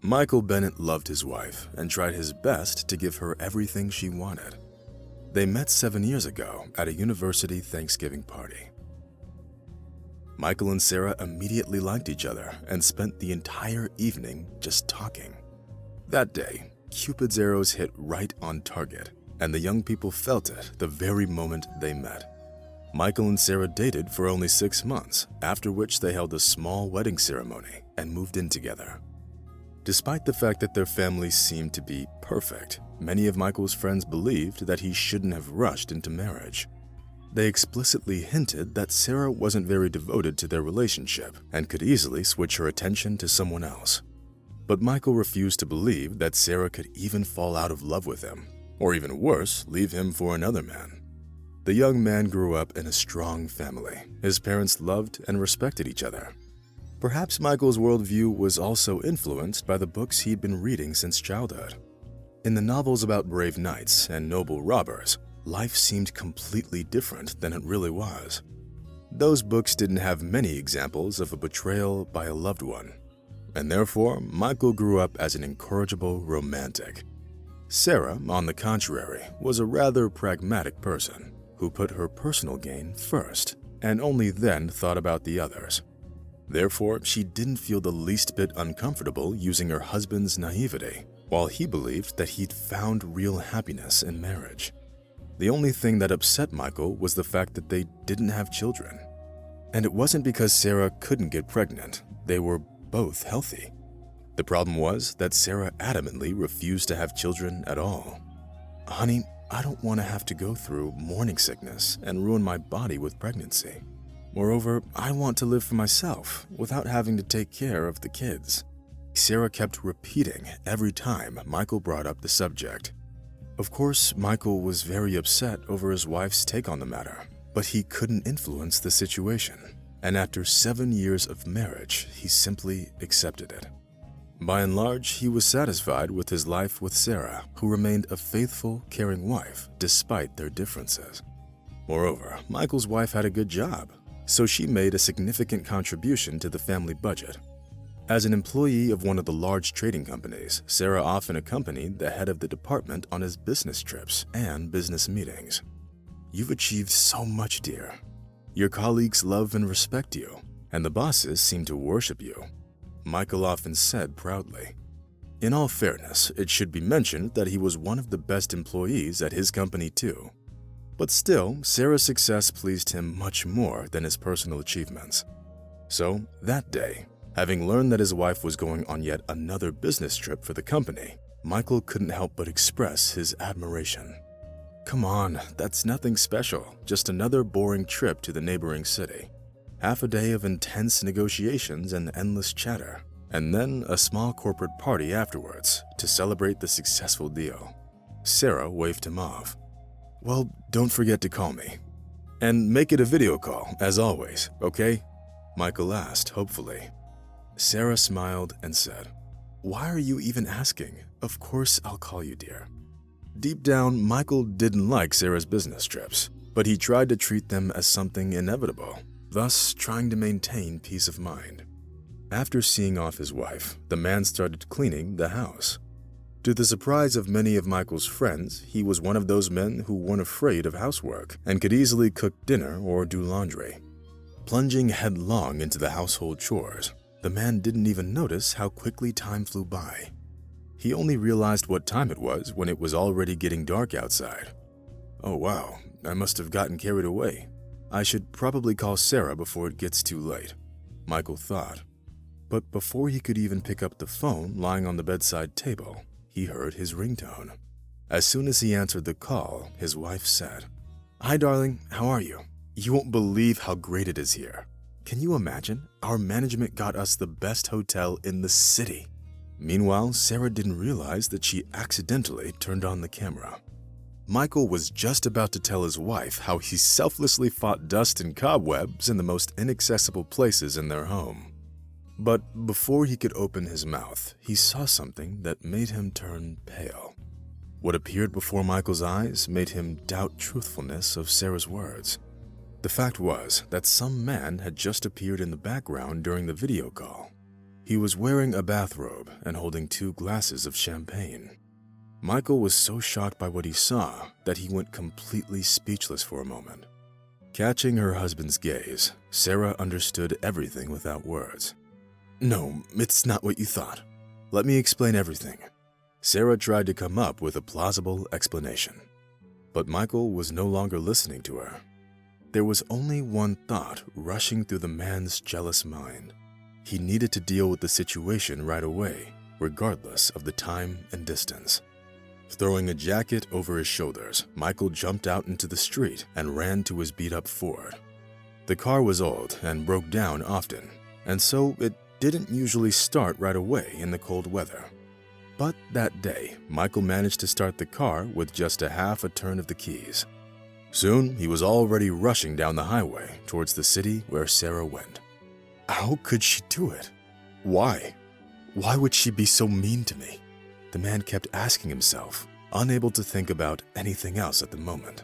Michael Bennet loved his wife and tried his best to give her everything she wanted. They met 7 years ago at a university Thanksgiving party. Michael and Sarah immediately liked each other and spent the entire evening just talking. That day, Cupid's arrows hit right on target, and the young people felt it the very moment they met. Michael and Sarah dated for only 6 months, after which they held a small wedding ceremony and moved in together. Despite the fact that their families seemed to be perfect, many of Michael's friends believed that he shouldn't have rushed into marriage. They explicitly hinted that Sarah wasn't very devoted to their relationship and could easily switch her attention to someone else. But Michael refused to believe that Sarah could even fall out of love with him, or even worse, leave him for another man. The young man grew up in a strong family. His parents loved and respected each other. Perhaps Michael's worldview was also influenced by the books he'd been reading since childhood. In the novels about brave knights and noble robbers, life seemed completely different than it really was. Those books didn't have many examples of a betrayal by a loved one, and therefore Michael grew up as an incorrigible romantic. Sarah, on the contrary, was a rather pragmatic person who put her personal gain first and only then thought about the others. Therefore, she didn't feel the least bit uncomfortable using her husband's naivety, while he believed that he'd found real happiness in marriage. The only thing that upset Michael was the fact that they didn't have children. And it wasn't because Sarah couldn't get pregnant. They were both healthy. The problem was that Sarah adamantly refused to have children at all. "Honey, I don't want to have to go through morning sickness and ruin my body with pregnancy. Moreover, I want to live for myself without having to take care of the kids," Sarah kept repeating every time Michael brought up the subject. Of course, Michael was very upset over his wife's take on the matter, but he couldn't influence the situation, and after 7 years of marriage, he simply accepted it. By and large, he was satisfied with his life with Sarah, who remained a faithful, caring wife despite their differences. Moreover, Michael's wife had a good job, so she made a significant contribution to the family budget. As an employee of one of the large trading companies, Sarah often accompanied the head of the department on his business trips and business meetings. "You've achieved so much, dear. Your colleagues love and respect you, and the bosses seem to worship you," Michael often said proudly. In all fairness, it should be mentioned that he was one of the best employees at his company too. But still, Sarah's success pleased him much more than his personal achievements. So, that day, having learned that his wife was going on yet another business trip for the company, Michael couldn't help but express his admiration. "Come on, that's nothing special, just another boring trip to the neighboring city. Half a day of intense negotiations and endless chatter, and then a small corporate party afterwards to celebrate the successful deal." Sarah waved him off. "Well, don't forget to call me. And make it a video call, as always, okay?" Michael asked hopefully. Sarah smiled and said, "Why are you even asking? Of course I'll call you, dear." Deep down, Michael didn't like Sarah's business trips, but he tried to treat them as something inevitable, thus trying to maintain peace of mind. After seeing off his wife, the man started cleaning the house. To the surprise of many of Michael's friends, he was one of those men who weren't afraid of housework and could easily cook dinner or do laundry. Plunging headlong into the household chores, the man didn't even notice how quickly time flew by. He only realized what time it was when it was already getting dark outside. "Oh wow, I must have gotten carried away. I should probably call Sarah before it gets too late," Michael thought. But before he could even pick up the phone lying on the bedside table, he heard his ringtone. As soon as he answered the call, his wife said, "Hi darling, how are you? You won't believe how great it is here. Can you imagine? Our management got us the best hotel in the city." Meanwhile, Sarah didn't realize that she accidentally turned on the camera. Michael was just about to tell his wife how he selflessly fought dust and cobwebs in the most inaccessible places in their home. But before he could open his mouth, he saw something that made him turn pale. What appeared before Michael's eyes made him doubt truthfulness of Sarah's words. The fact was that some man had just appeared in the background during the video call. He was wearing a bathrobe and holding 2 glasses of champagne. Michael was so shocked by what he saw that he went completely speechless for a moment. Catching her husband's gaze, Sarah understood everything without words. "No, it's not what you thought. Let me explain everything." Sarah tried to come up with a plausible explanation, but Michael was no longer listening to her. There was only one thought rushing through the man's jealous mind. He needed to deal with the situation right away, regardless of the time and distance. Throwing a jacket over his shoulders, Michael jumped out into the street and ran to his beat-up Ford. The car was old and broke down often, and so it didn't usually start right away in the cold weather. But that day, Michael managed to start the car with just a half a turn of the keys. Soon, he was already rushing down the highway towards the city where Sarah went. How could she do it? Why? Why would she be so mean to me? The man kept asking himself, unable to think about anything else at the moment.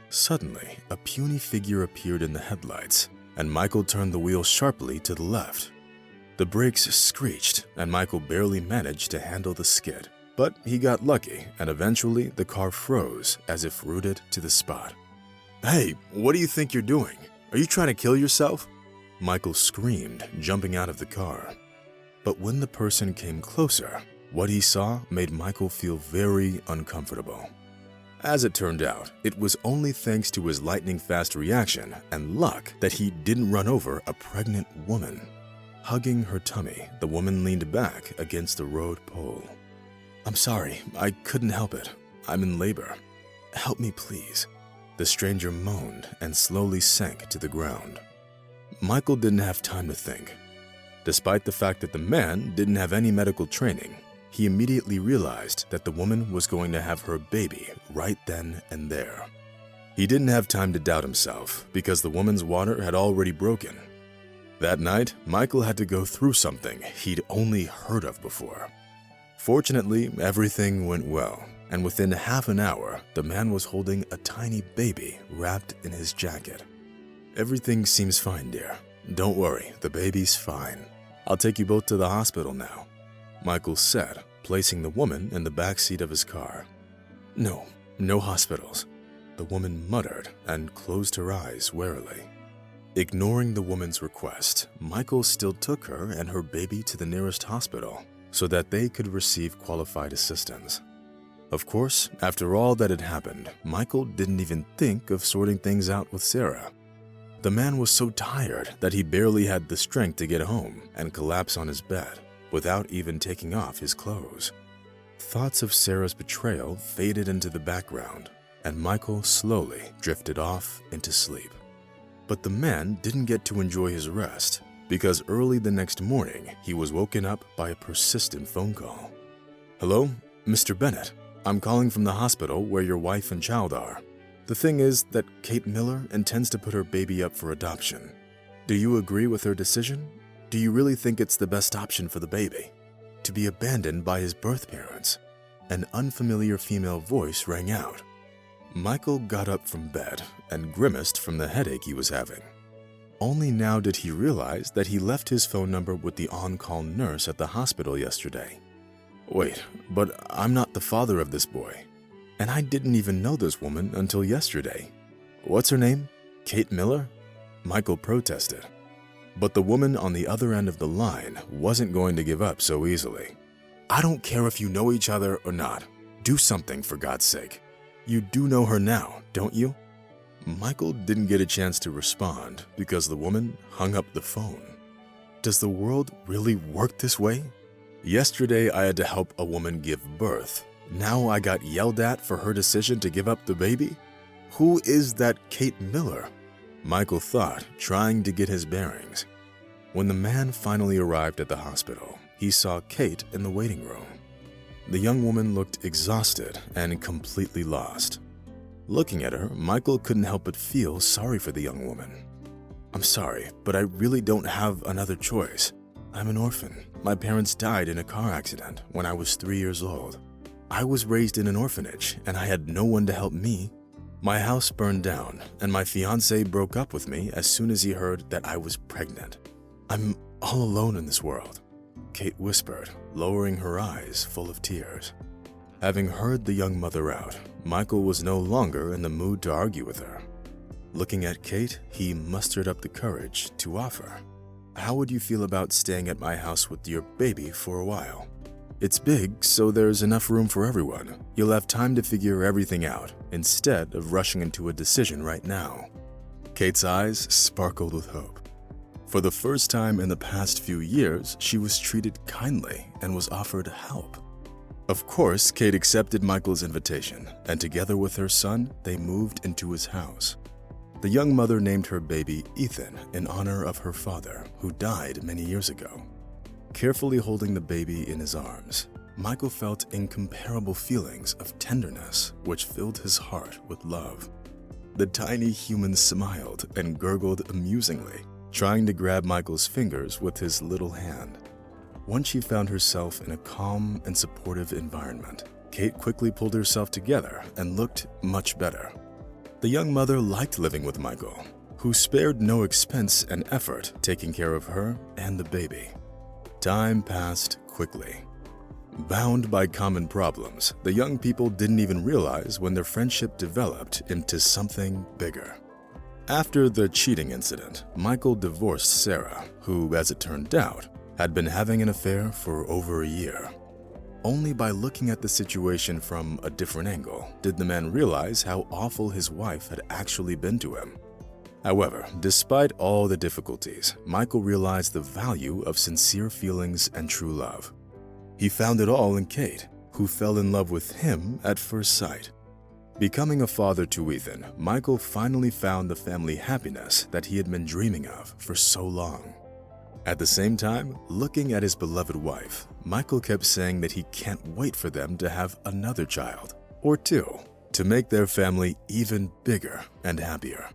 Suddenly, a puny figure appeared in the headlights, and Michael turned the wheel sharply to the left. The brakes screeched, and Michael barely managed to handle the skid. But he got lucky, and eventually the car froze as if rooted to the spot. "Hey, what do you think you're doing? Are you trying to kill yourself?" Michael screamed, jumping out of the car. But when the person came closer, what he saw made Michael feel very uncomfortable. As it turned out, it was only thanks to his lightning-fast reaction and luck that he didn't run over a pregnant woman. Hugging her tummy, the woman leaned back against the road pole. "I'm sorry, I couldn't help it. I'm in labor. Help me, please." The stranger moaned and slowly sank to the ground. Michael didn't have time to think. Despite the fact that the man didn't have any medical training, he immediately realized that the woman was going to have her baby right then and there. He didn't have time to doubt himself because the woman's water had already broken. That night, Michael had to go through something he'd only heard of before. Fortunately, everything went well, and within half an hour, the man was holding a tiny baby wrapped in his jacket. "Everything seems fine, dear. Don't worry, the baby's fine. I'll take you both to the hospital now," Michael said, placing the woman in the back seat of his car. No hospitals," the woman muttered and closed her eyes warily. Ignoring the woman's request, Michael still took her and her baby to the nearest hospital so that they could receive qualified assistance. Of course, after all that had happened, Michael didn't even think of sorting things out with Sarah. The man was so tired that he barely had the strength to get home and collapse on his bed without even taking off his clothes. Thoughts of Sarah's betrayal faded into the background, and Michael slowly drifted off into sleep. But the man didn't get to enjoy his rest, because early the next morning, he was woken up by a persistent phone call. "Hello, Mr. Bennet. I'm calling from the hospital where your wife and child are. The thing is that Kate Miller intends to put her baby up for adoption. Do you agree with her decision? Do you really think it's the best option for the baby? To be abandoned by his birth parents?" An unfamiliar female voice rang out. Michael got up from bed and grimaced from the headache he was having. Only now did he realize that he left his phone number with the on-call nurse at the hospital yesterday. "Wait, but I'm not the father of this boy. And I didn't even know this woman until yesterday. What's her name? Kate Miller?" Michael protested. But the woman on the other end of the line wasn't going to give up so easily. "I don't care if you know each other or not. Do something, for God's sake. You do know her now, don't you?" Michael didn't get a chance to respond because the woman hung up the phone. Does the world really work this way? Yesterday I had to help a woman give birth. Now I got yelled at for her decision to give up the baby? Who is that Kate Miller? Michael thought, trying to get his bearings. When the man finally arrived at the hospital, he saw Kate in the waiting room. The young woman looked exhausted and completely lost. Looking at her, Michael couldn't help but feel sorry for the young woman. "I'm sorry, but I really don't have another choice. I'm an orphan. My parents died in a car accident when I was 3 years old. I was raised in an orphanage, and I had no one to help me. My house burned down, and my fiancé broke up with me as soon as he heard that I was pregnant. I'm all alone in this world." Kate whispered, lowering her eyes full of tears. Having heard the young mother out, Michael was no longer in the mood to argue with her. Looking at Kate, he mustered up the courage to offer, "How would you feel about staying at my house with your baby for a while? It's big, so there's enough room for everyone. You'll have time to figure everything out, instead of rushing into a decision right now." Kate's eyes sparkled with hope. For the first time in the past few years, she was treated kindly and was offered help. Of course, Kate accepted Michael's invitation, and together with her son, they moved into his house. The young mother named her baby Ethan in honor of her father, who died many years ago. Carefully holding the baby in his arms, Michael felt incomparable feelings of tenderness which filled his heart with love. The tiny human smiled and gurgled amusingly, trying to grab Michael's fingers with his little hand. Once she found herself in a calm and supportive environment, Kate quickly pulled herself together and looked much better. The young mother liked living with Michael, who spared no expense and effort taking care of her and the baby. Time passed quickly. Bound by common problems, the young people didn't even realize when their friendship developed into something bigger. After the cheating incident, Michael divorced Sarah, who, as it turned out, had been having an affair for over a year. Only by looking at the situation from a different angle did the man realize how awful his wife had actually been to him. However, despite all the difficulties, Michael realized the value of sincere feelings and true love. He found it all in Kate, who fell in love with him at first sight. Becoming a father to Ethan, Michael finally found the family happiness that he had been dreaming of for so long. At the same time, looking at his beloved wife, Michael kept saying that he can't wait for them to have another child, or two, to make their family even bigger and happier.